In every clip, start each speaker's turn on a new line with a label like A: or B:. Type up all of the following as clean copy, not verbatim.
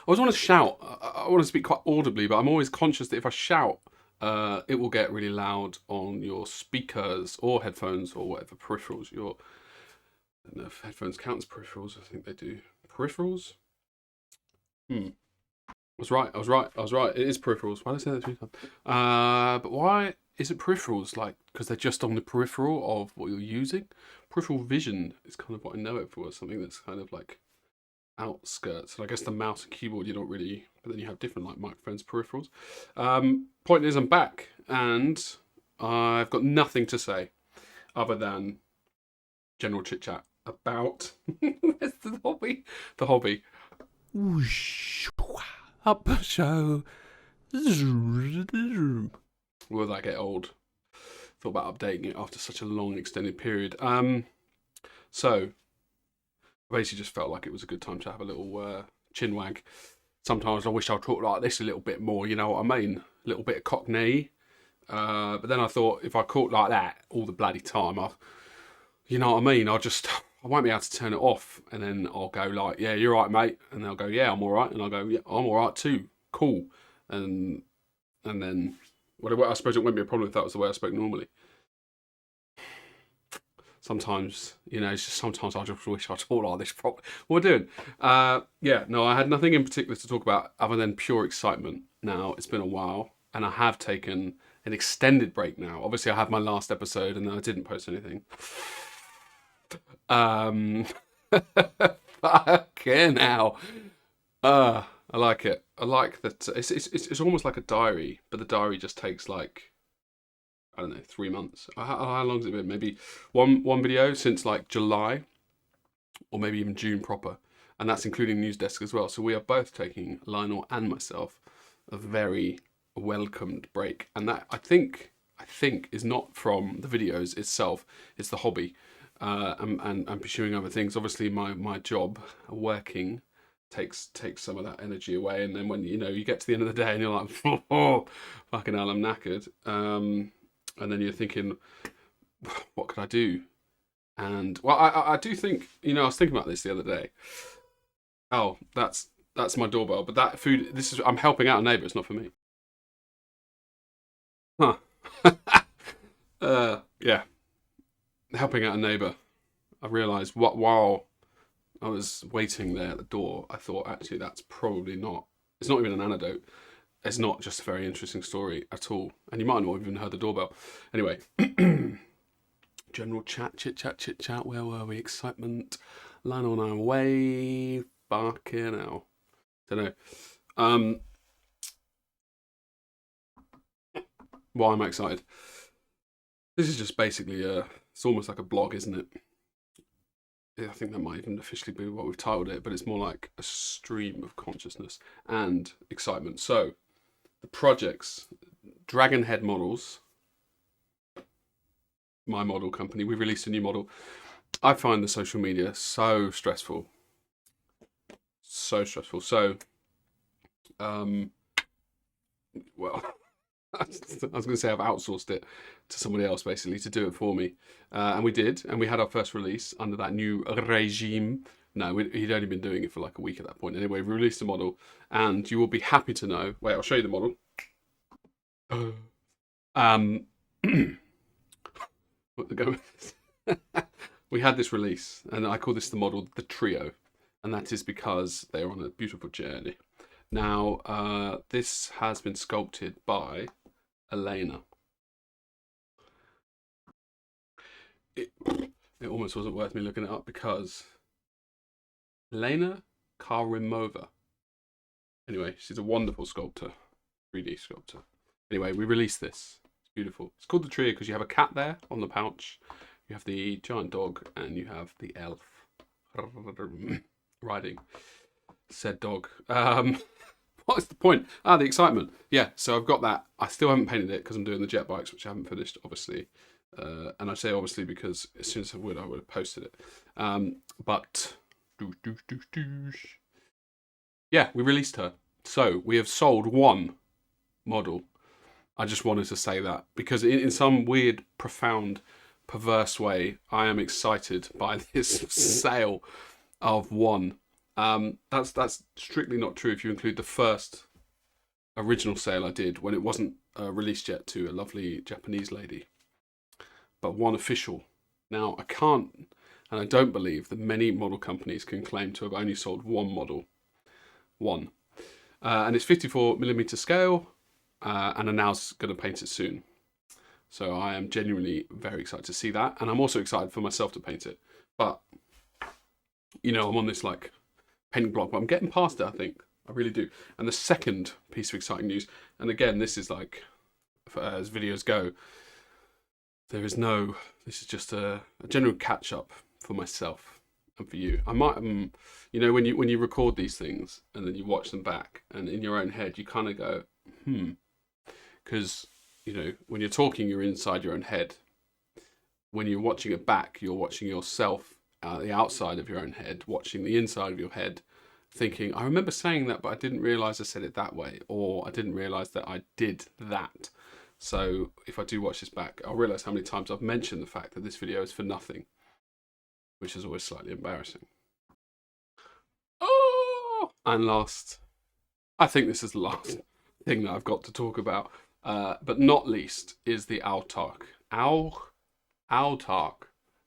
A: always want to shout. I want to speak quite audibly, but I'm always conscious that if I shout, it will get really loud on your speakers or headphones or whatever peripherals. I don't know if headphones count as peripherals. I think they do. Peripherals? I was right. I was right. I was right. It is peripherals. Why did I say that 3 times? But why is it peripherals? Like, because they're just on the peripheral of what you're using? Peripheral vision is kind of what I know it for. Something that's kind of like outskirts. And I guess the mouse and keyboard you don't really, but then you have different like microphones, peripherals. Point is, I'm back and I've got nothing to say other than general chit chat about where's the hobby? The hobby. Hutber Show. Will that get old? Thought about updating it after such a long extended period. So I basically just felt like it was a good time to have a little chin wag. Sometimes I wish I'd talk like this a little bit more, you know what I mean? A little bit of cockney. But then I thought if I talk like that all the bloody time, you know what I mean? I won't be able to turn it off. And then I'll go like, yeah, you're right, mate. And they'll go, yeah, I'm all right. And I'll go, yeah, I'm all right too. Cool. And then, well, I suppose it wouldn't be a problem if that was the way I spoke normally. Sometimes, you know, it's just sometimes I just wish I'd talk like this properly. What we're doing? Yeah, no, I had nothing in particular to talk about other than pure excitement. Now, it's been a while, and I have taken an extended break now. Obviously, I had my last episode, and then I didn't post anything. Fucking hell. I like it. I like that. It's almost like a diary, but the diary just takes like, I don't know, 3 months. How long's it been? Maybe one video since like July, or maybe even June proper, and that's including News Desk as well. So we are both taking, Lionel and myself, a very welcomed break, and that I think is not from the videos itself. It's the hobby, and pursuing other things. Obviously, my job, working, takes some of that energy away, and then when you get to the end of the day and you're like, oh, fucking hell, I'm knackered. And then you're thinking, what could I do? And well, I do think, I was thinking about this the other day. Oh, that's my doorbell. But that food, I'm helping out a neighbour. It's not for me. Huh. Yeah, helping out a neighbour. I realised while I was waiting there at the door, I thought actually that's probably not. It's not even an anecdote. It's not just a very interesting story at all. And you might not have even heard the doorbell. Anyway, general chat, chit chat. Where were we? Excitement. Lionel and I are away. Fucking hell. Don't know. Why am I excited? This is just basically it's almost like a blog, isn't it? I think that might even officially be what we've titled it, but it's more like a stream of consciousness and excitement. So, the projects, Dragonhead Models, my model company, we released a new model. I find the social media so stressful. So stressful. So, well, I was going to say I've outsourced it to somebody else basically to do it for me. And we did. And we had our first release under that new regime. No, he'd only been doing it for like a week at that point. Anyway, we released the model, and you will be happy to know. Wait, I'll show you the model. We had this release, and I call this the model the Trio, and that is because they are on a beautiful journey. Now, this has been sculpted by Elena. It almost wasn't worth me looking it up because Elena Karimova. Anyway, she's a wonderful sculptor, 3D sculptor. Anyway, we released this. It's beautiful. It's called the Trio because you have a cat there on the pouch, you have the giant dog, and you have the elf riding said dog. What's the point? The excitement. Yeah, so I've got that. I still haven't painted it because I'm doing the jet bikes, which I haven't finished, obviously. And I say obviously because as soon as I would have posted it. But yeah, we released her. So we have sold one model. I just wanted to say that because in some weird, profound, perverse way, I am excited by this sale of one. That's strictly not true if you include the first original sale I did when it wasn't released yet to a lovely Japanese lady, but one official. Now, I can't, and I don't believe that many model companies can claim to have only sold one model. One. And it's 54mm scale, and are now going to paint it soon. So I am genuinely very excited to see that, and I'm also excited for myself to paint it. But, you know, I'm on this like painting blog, but I'm getting past it, I think. I really do. And the second piece of exciting news, and again, this is like, as videos go, this is just a general catch up for myself and for you. I might, you know, when you record these things and then you watch them back, and in your own head, you kind of go, because, you know, when you're talking, you're inside your own head. When you're watching it back, you're watching yourself the outside of your own head, watching the inside of your head, thinking, I remember saying that, but I didn't realise I said it that way, or I didn't realise that I did that. So if I do watch this back, I'll realise how many times I've mentioned the fact that this video is for nothing, which is always slightly embarrassing. Oh! And last, I think this is the last thing that I've got to talk about, but not least, is the Autark. Autark.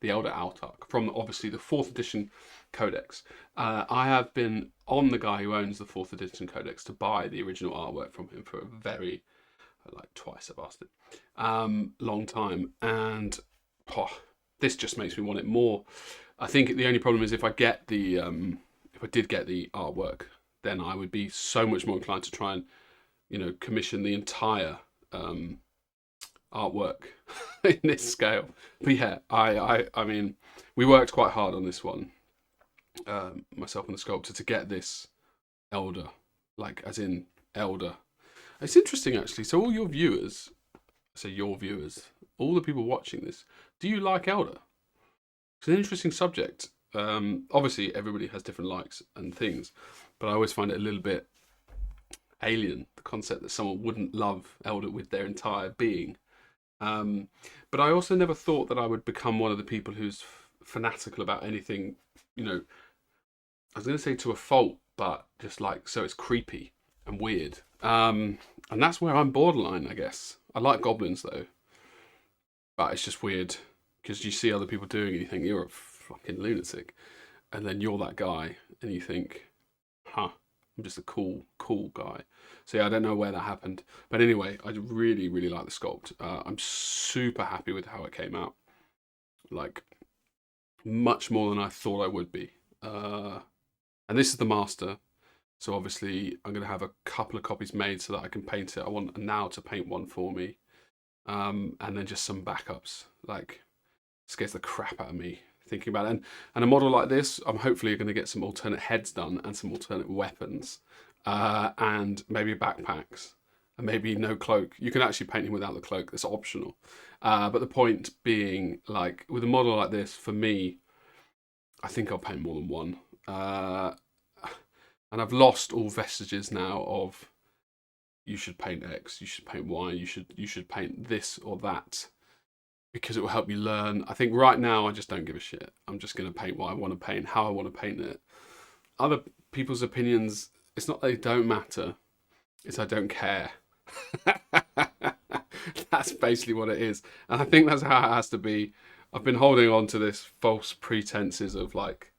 A: The Elder Autark, from obviously the 4th edition codex. I have been on the guy who owns the 4th edition codex to buy the original artwork from him for a very, like twice I've asked it, long time, and this just makes me want it more. I think the only problem is if I get the, if I did get the artwork, then I would be so much more inclined to try and, you know, commission the entire artwork in this scale. But yeah, I mean, we worked quite hard on this one, myself and the sculptor, to get this Eldar, like as in Eldar. It's interesting actually. So all your viewers, all the people watching this, do you like Eldar? It's an interesting subject. Obviously everybody has different likes and things, but I always find it a little bit alien, the concept that someone wouldn't love Eldar with their entire being. But I also never thought that I would become one of the people who's fanatical about anything, you know, I was going to say to a fault, but just like, so it's creepy and weird. And that's where I'm borderline, I guess. I like goblins though, but it's just weird because you see other people doing it and you think you're a fucking lunatic. And then you're that guy and you think, I'm just a cool guy. So yeah, I don't know where that happened. But anyway, I really, really like the sculpt. I'm super happy with how it came out. Like, much more than I thought I would be. And this is the master. So obviously, I'm going to have a couple of copies made so that I can paint it. I want now to paint one for me. And then just some backups. Like, scares the crap out of me thinking about it. And a model like this, I'm hopefully going to get some alternate heads done and some alternate weapons, and maybe backpacks, and maybe no cloak. You can actually paint him without the cloak. That's optional. But the point being, like with a model like this, for me, I think I'll paint more than one. And I've lost all vestiges now of you should paint X, you should paint Y, you should paint this or that, because it will help you learn. I think right now I just don't give a shit. I'm just going to paint what I want to paint, how I want to paint it. Other people's opinions, it's not they don't matter, it's I don't care. That's basically what it is. And I think that's how it has to be. I've been holding on to this false pretenses of like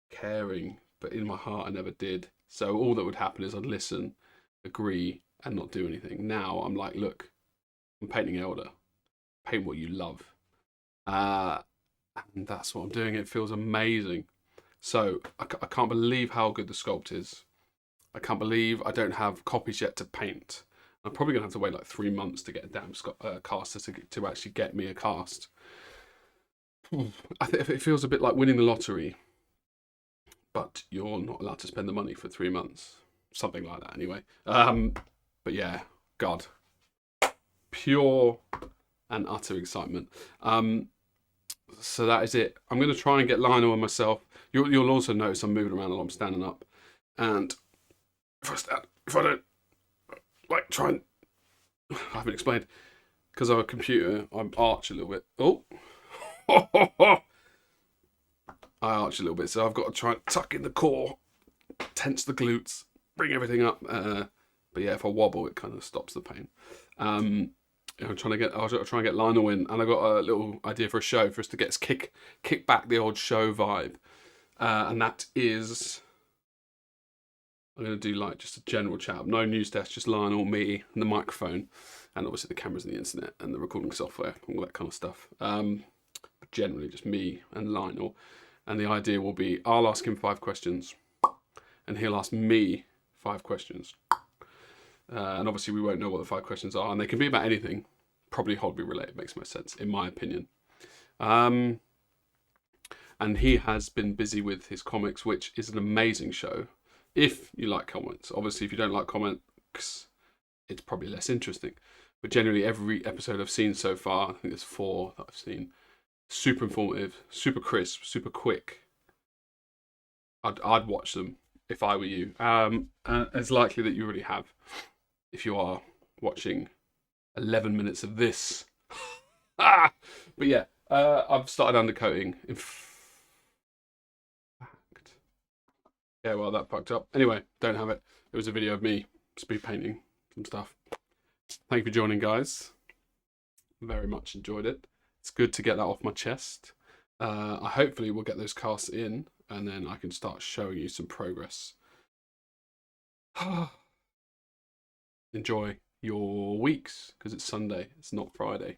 A: caring, but in my heart I never did. So all that would happen is I'd listen, agree, and not do anything. Now I'm like, look, I'm painting Eldar. Paint what you love. And that's what I'm doing. It feels amazing. So I can't believe how good the sculpt is. I can't believe I don't have copies yet to paint. I'm probably going to have to wait like 3 months to get a damn caster to actually get me a cast. It feels a bit like winning the lottery, but you're not allowed to spend the money for 3 months. Something like that anyway. But yeah, God. Pure and utter excitement. So that is it. I'm going to try and get Lionel and myself. You'll also notice I'm moving around a lot. I'm standing up. And if I don't, like, try and, I haven't explained, because I have a computer, I arch a little bit. Oh. I arch a little bit, so I've got to try and tuck in the core tense the glutes, bring everything up. But yeah, if I wobble, it kind of stops the pain. I'll try and get Lionel in, and I got a little idea for a show for us to get us kick back the old show vibe, and that is, I'm going to do like just a general chat, no news test, just Lionel, me, and the microphone, and obviously the cameras and the internet and the recording software, all that kind of stuff. But generally just me and Lionel, and the idea will be I'll ask him 5 questions, and he'll ask me 5 questions. And obviously we won't know what the 5 questions are, and they can be about anything. Probably Hutber related makes most sense, in my opinion. And he has been busy with his comics, which is an amazing show. If you like comics, obviously if you don't like comics, it's probably less interesting. But generally every episode I've seen so far, I think there's 4 that I've seen, super informative, super crisp, super quick. I'd watch them if I were you. And it's likely that you already have, if you are watching 11 minutes of this. But yeah, I've started undercoating. In fact, yeah, well, that fucked up. Anyway, don't have it. It was a video of me speed painting some stuff. Thank you for joining, guys. Very much enjoyed it. It's good to get that off my chest. I hopefully will get those casts in, and then I can start showing you some progress. Enjoy your weeks, because it's Sunday, it's not Friday.